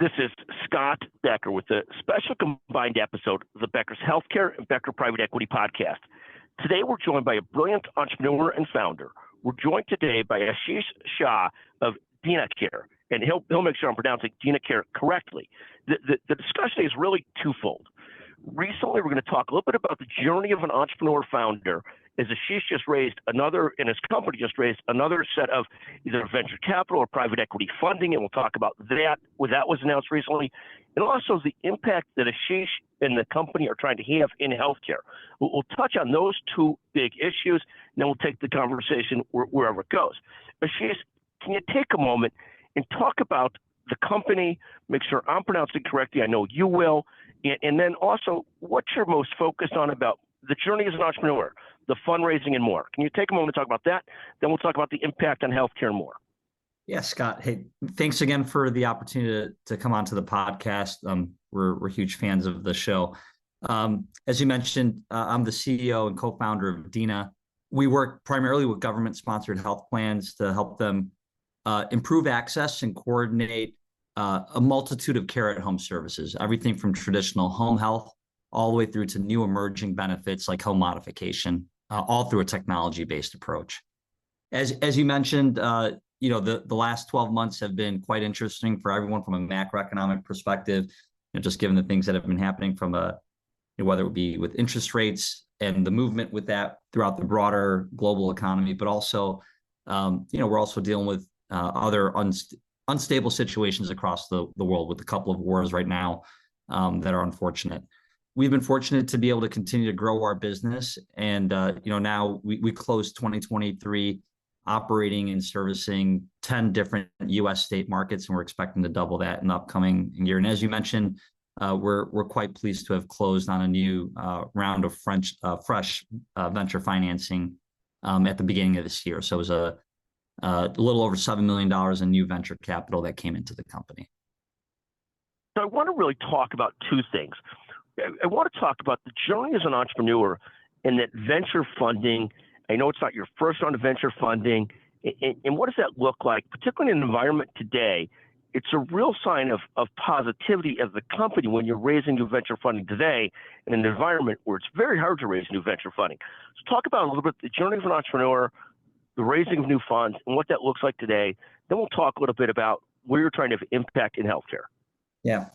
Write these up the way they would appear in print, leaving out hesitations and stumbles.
This is Scott Becker with a special combined episode of the Becker's Healthcare and Becker Private Equity Podcast. Today, we're joined by a brilliant entrepreneur and founder. We're joined today by Ashish Shah of Dina, and he'll make sure I'm pronouncing Dina correctly. The discussion is really twofold. Recently, we're going to talk a little bit about the journey of an entrepreneur founder, as Ashish just raised another, and his company just raised another set of either venture capital or private equity funding, and we'll talk about that, what that was announced recently, and also the impact that Ashish and the company are trying to have in healthcare. We'll touch on those two big issues, and then we'll take the conversation wherever it goes. Ashish, can you take a moment and talk about the company, make sure I'm pronouncing it correctly, I know you will, and then also what you're most focused on about the journey as an entrepreneur, the fundraising and more. Can you take a moment to talk about that? Then we'll talk about the impact on healthcare and more. Yeah, Scott. Hey, thanks again for the opportunity to come onto the podcast. We're huge fans of the show. As you mentioned, I'm the CEO and co-founder of Dina. We work primarily with government-sponsored health plans to help them improve access and coordinate a multitude of care at home services, everything from traditional home health all the way through to new emerging benefits like home modification, all through a technology-based approach. As you mentioned, the last 12 months have been quite interesting for everyone from a macroeconomic perspective, just given the things that have been happening from whether it be with interest rates and the movement with that throughout the broader global economy, but also, we're also dealing with other unstable situations across the world with a couple of wars right now that are unfortunate. We've been fortunate to be able to continue to grow our business. And, now we closed 2023 operating and servicing 10 different U.S. state markets, and we're expecting to double that in the upcoming year. And as you mentioned, we're quite pleased to have closed on a new round of fresh venture financing at the beginning of this year. So it was a little over $7 million in new venture capital that came into the company. So I want to really talk about two things. I want to talk about the journey as an entrepreneur and that venture funding. I know it's not your first round of venture funding. And what does that look like, particularly in an environment today? It's a real sign of positivity as the company when you're raising new venture funding today in an environment where it's very hard to raise new venture funding. So talk about a little bit the journey of an entrepreneur, the raising of new funds, and what that looks like today. Then we'll talk a little bit about where you're trying to have impact in healthcare. Yeah.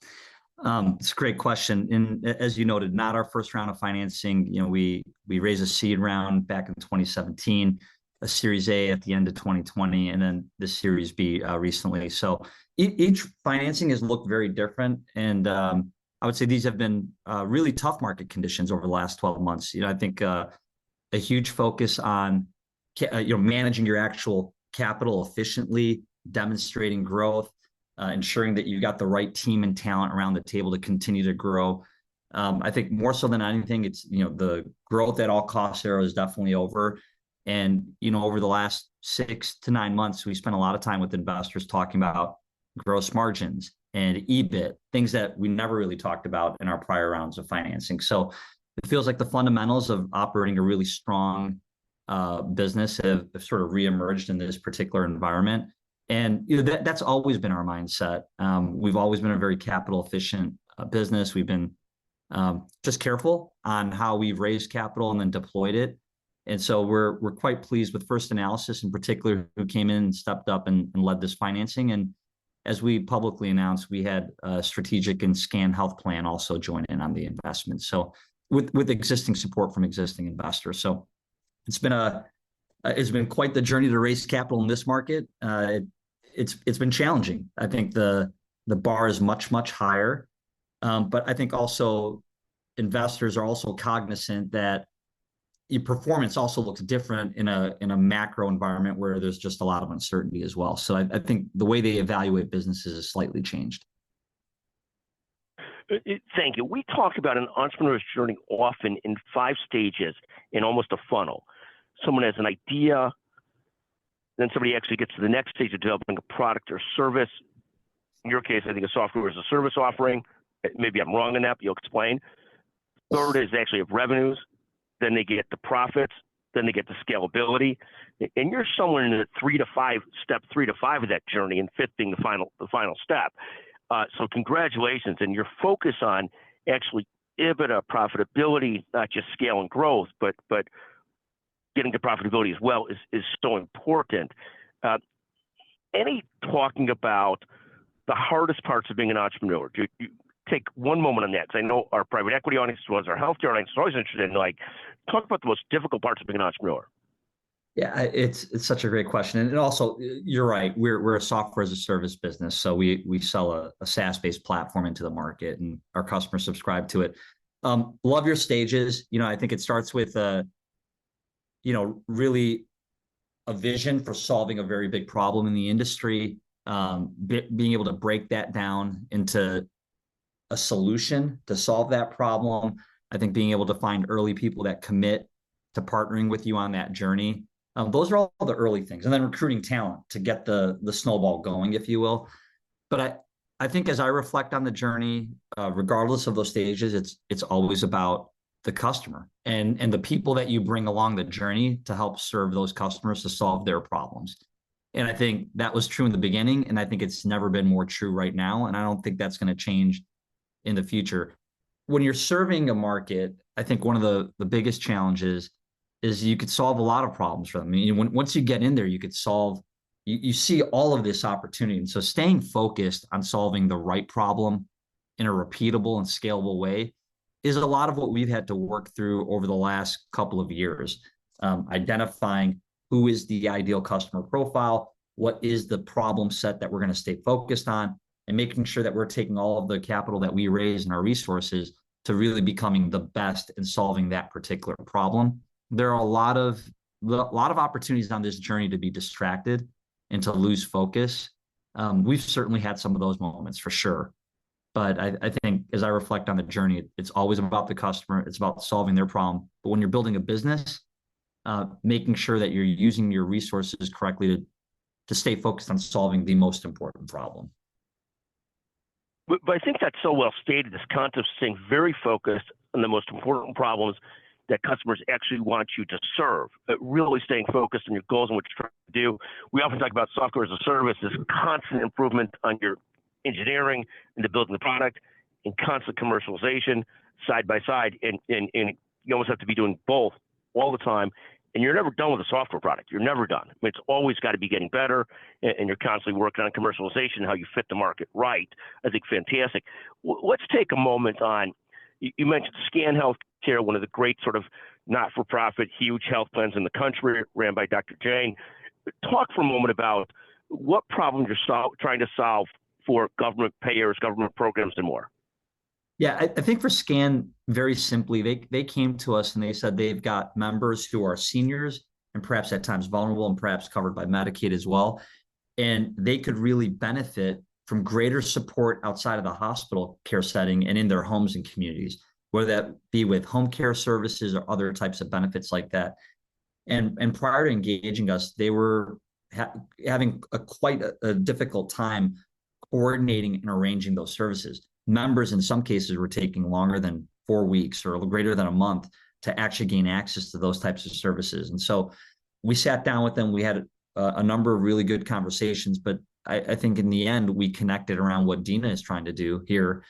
It's a great question. And as you noted, not our first round of financing. We raised a seed round back in 2017, a Series A at the end of 2020, and then the Series B recently. So each financing has looked very different. And I would say these have been really tough market conditions over the last 12 months. I think a huge focus on managing your actual capital efficiently, demonstrating growth, ensuring that you've got the right team and talent around the table to continue to grow. I think more so than anything, it's, the growth at all costs era is definitely over. And, over the last 6 to 9 months, we spent a lot of time with investors talking about gross margins and EBIT, things that we never really talked about in our prior rounds of financing. So it feels like the fundamentals of operating a really strong business have sort of reemerged in this particular environment. And that's always been our mindset. We've always been a very capital efficient business. We've been just careful on how we've raised capital and then deployed it. And so we're quite pleased with First Analysis in particular, who came in and stepped up and led this financing. And as we publicly announced, we had a Strategic and Scan Health Plan also join in on the investment. So with existing support from existing investors. So it's been quite the journey to raise capital in this market. It's been challenging. I think the bar is much, much higher. But I think also investors are also cognizant that your performance also looks different in a macro environment where there's just a lot of uncertainty as well. So I think the way they evaluate businesses has slightly changed. Thank you. We talk about an entrepreneur's journey often in 5 stages in almost a funnel. Someone has an idea, then somebody actually gets to the next stage of developing a product or service. In your case, I think a software as a service offering. Maybe I'm wrong in that, but you'll explain. Third is they actually have revenues. Then they get the profits. Then they get the scalability. And you're somewhere in the step 3 to 5 of that journey, and fifth being the final step. So congratulations, and your focus on actually EBITDA profitability, not just scale and growth, but getting to profitability as well is so important. Any talking about the hardest parts of being an entrepreneur? Do you take one moment on that? Because I know our private equity audience, as well as our healthcare audience, is always interested in talk about the most difficult parts of being an entrepreneur. Yeah, it's such a great question, and also you're right. We're a software as a service business, so we sell a SaaS-based platform into the market, and our customers subscribe to it. Love your stages. I think it starts with really a vision for solving a very big problem in the industry. Being able to break that down into a solution to solve that problem. I think being able to find early people that commit to partnering with you on that journey. Those are all the early things. And then recruiting talent to get the snowball going, if you will. But I think as I reflect on the journey, regardless of those stages, it's always about the customer and the people that you bring along the journey to help serve those customers to solve their problems. And I think that was true in the beginning, and I think it's never been more true right now. And I don't think that's going to change in the future. When you're serving a market, I think one of the biggest challenges is you could solve a lot of problems for them. Once you get in there, you could solve, you see all of this opportunity. And so staying focused on solving the right problem in a repeatable and scalable way is a lot of what we've had to work through over the last couple of years. Identifying who is the ideal customer profile, what is the problem set that we're going to stay focused on, and making sure that we're taking all of the capital that we raise and our resources to really becoming the best in solving that particular problem. There are a lot of opportunities on this journey to be distracted and to lose focus. We've certainly had some of those moments for sure. But I think as I reflect on the journey, it's always about the customer. It's about solving their problem. But when you're building a business, making sure that you're using your resources correctly to stay focused on solving the most important problem. But I think that's so well stated, this concept of staying very focused on the most important problems that customers actually want you to serve, really staying focused on your goals and what you're trying to do. We often talk about software as a service, this constant improvement on your engineering into building the product and constant commercialization side by side. And you almost have to be doing both all the time. And you're never done with a software product. You're never done. It's always got to be getting better, and you're constantly working on commercialization, how you fit the market right. I think fantastic. Let's take a moment on, you mentioned Scan Healthcare, one of the great sort of not-for-profit, huge health plans in the country, ran by Dr. Jain. Talk for a moment about what problem you're trying to solve for government payers, government programs, and more. Yeah, I think for Scan, very simply, they came to us and they said they've got members who are seniors and perhaps at times vulnerable and perhaps covered by Medicaid as well. And they could really benefit from greater support outside of the hospital care setting and in their homes and communities, whether that be with home care services or other types of benefits like that. And prior to engaging us, they were having quite a difficult time coordinating and arranging those services. Members in some cases were taking longer than 4 weeks or greater than a month to actually gain access to those types of services. And so we sat down with them. We had a number of really good conversations, but I think in the end, we connected around what Dina is trying to do here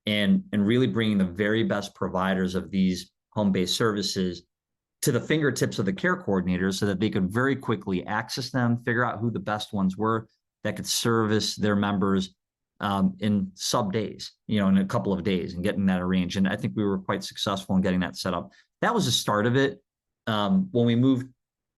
and really bringing the very best providers of these home-based services to the fingertips of the care coordinators so that they could very quickly access them, figure out who the best ones were that could service their members in sub days, in a couple of days, and getting that arranged. And I think we were quite successful in getting that set up. That was the start of it. When we moved,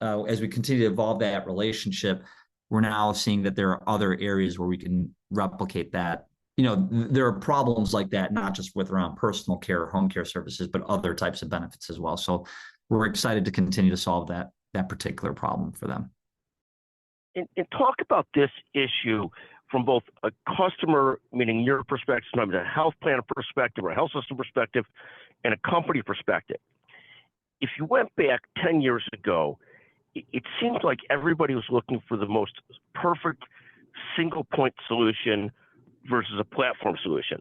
as we continue to evolve that relationship, we're now seeing that there are other areas where we can replicate that. There are problems like that, not just with around personal care or home care services, but other types of benefits as well. So we're excited to continue to solve that particular problem for them. And talk about this issue from both a customer, meaning your perspective, from a health plan perspective or a health system perspective, and a company perspective. If you went back 10 years ago, it seems like everybody was looking for the most perfect single point solution versus a platform solution.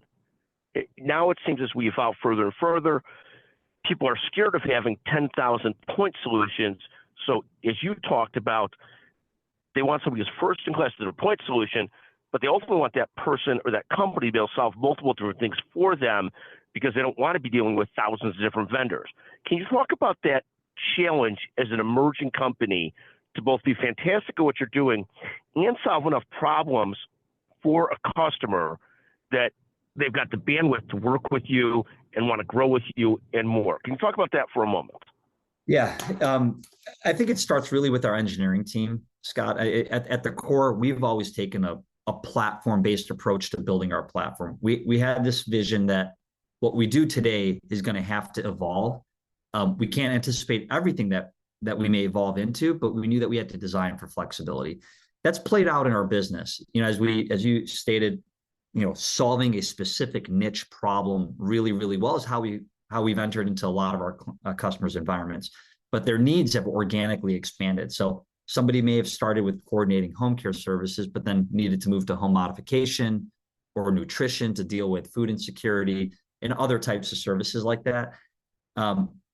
Now it seems as we evolve further and further, people are scared of having 10,000 point solutions. So as you talked about, they want somebody who's first in class to their point solution, but they ultimately want that person or that company to be able to solve multiple different things for them because they don't want to be dealing with thousands of different vendors. Can you talk about that challenge as an emerging company to both be fantastic at what you're doing and solve enough problems for a customer that they've got the bandwidth to work with you and want to grow with you and more? Can you talk about that for a moment? Yeah, I think it starts really with our engineering team, Scott. At the core, we've always taken a platform-based approach to building our platform. We had this vision that what we do today is going to have to evolve. We can't anticipate everything that we may evolve into, but we knew that we had to design for flexibility. That's played out in our business. As you stated, solving a specific niche problem really, really well is how we've entered into a lot of our customers' environments, but their needs have organically expanded. So somebody may have started with coordinating home care services, but then needed to move to home modification or nutrition to deal with food insecurity and other types of services like that.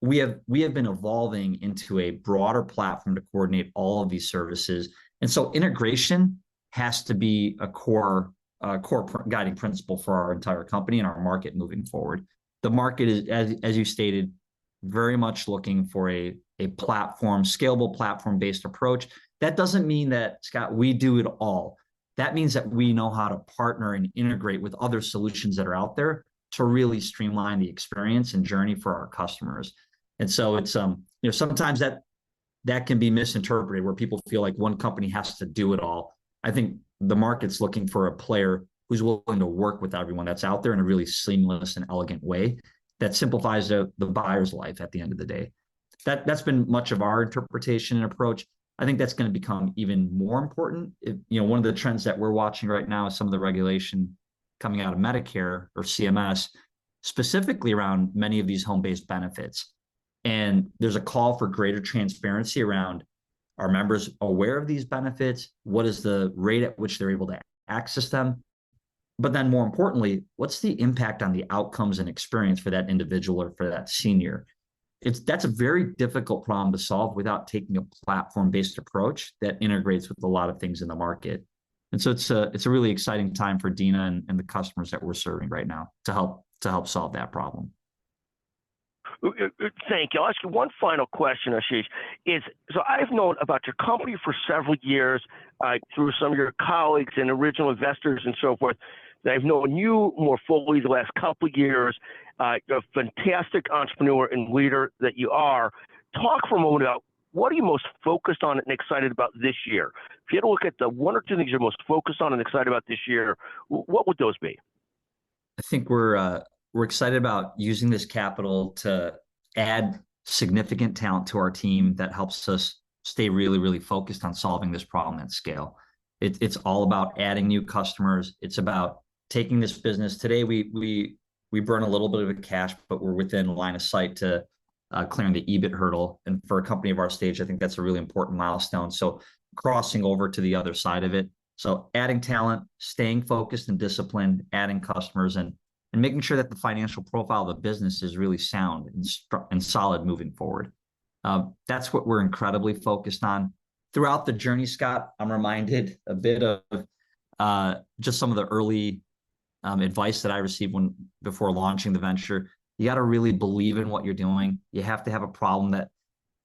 We have been evolving into a broader platform to coordinate all of these services. And so integration has to be a core guiding principle for our entire company and our market moving forward. The market is, as you stated, very much looking for a scalable platform-based approach. That doesn't mean that, Scott, we do it all. That means that we know how to partner and integrate with other solutions that are out there to really streamline the experience and journey for our customers. And so it's sometimes that can be misinterpreted where people feel like one company has to do it all. I think the market's looking for a player who's willing to work with everyone that's out there in a really seamless and elegant way that simplifies the buyer's life at the end of the day. That's been much of our interpretation and approach. I think that's going to become even more important. One of the trends that we're watching right now is some of the regulation coming out of Medicare or CMS, specifically around many of these home-based benefits. And there's a call for greater transparency around, are members aware of these benefits? What is the rate at which they're able to access them? But then more importantly, what's the impact on the outcomes and experience for that individual or for that senior? That's a very difficult problem to solve without taking a platform-based approach that integrates with a lot of things in the market. And so it's a really exciting time for Dina and the customers that we're serving right now to help solve that problem. Thank you. I'll ask you one final question, Ashish. So I've known about your company for several years through some of your colleagues and original investors and so forth. I've known you more fully the last couple of years. You're a fantastic entrepreneur and leader that you are. Talk for a moment about what are you most focused on and excited about this year? If you had to look at the one or two things you're most focused on and excited about this year, what would those be? I think we're excited about using this capital to add significant talent to our team that helps us stay really, really focused on solving this problem at scale. It's all about adding new customers. It's about taking this business. Today, we burn a little bit of cash, but we're within line of sight to clearing the EBIT hurdle. And for a company of our stage, I think that's a really important milestone. So crossing over to the other side of it. So adding talent, staying focused and disciplined, adding customers, and making sure that the financial profile of the business is really sound and solid moving forward. That's what we're incredibly focused on. Throughout the journey, Scott, I'm reminded a bit of just some of the early advice that I received before launching the venture. You got to really believe in what you're doing. You have to have a problem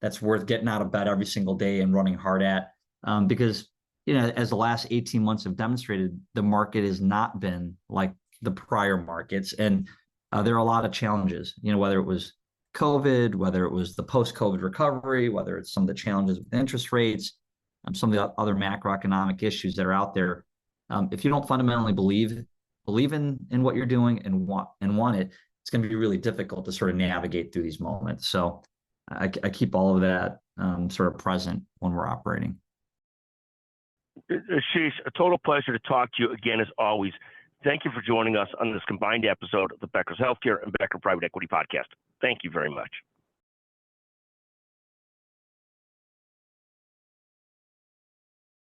that's worth getting out of bed every single day and running hard at. Because as the last 18 months have demonstrated, the market has not been like the prior markets, and there are a lot of challenges. Whether it was COVID, whether it was the post-COVID recovery, whether it's some of the challenges with interest rates, some of the other macroeconomic issues that are out there. If you don't fundamentally believe in what you're doing and want it, it's going to be really difficult to sort of navigate through these moments. So I keep all of that sort of present when we're operating. Ashish, a total pleasure to talk to you again as always. Thank you for joining us on this combined episode of the Becker's Healthcare and Becker Private Equity Podcast. Thank you very much.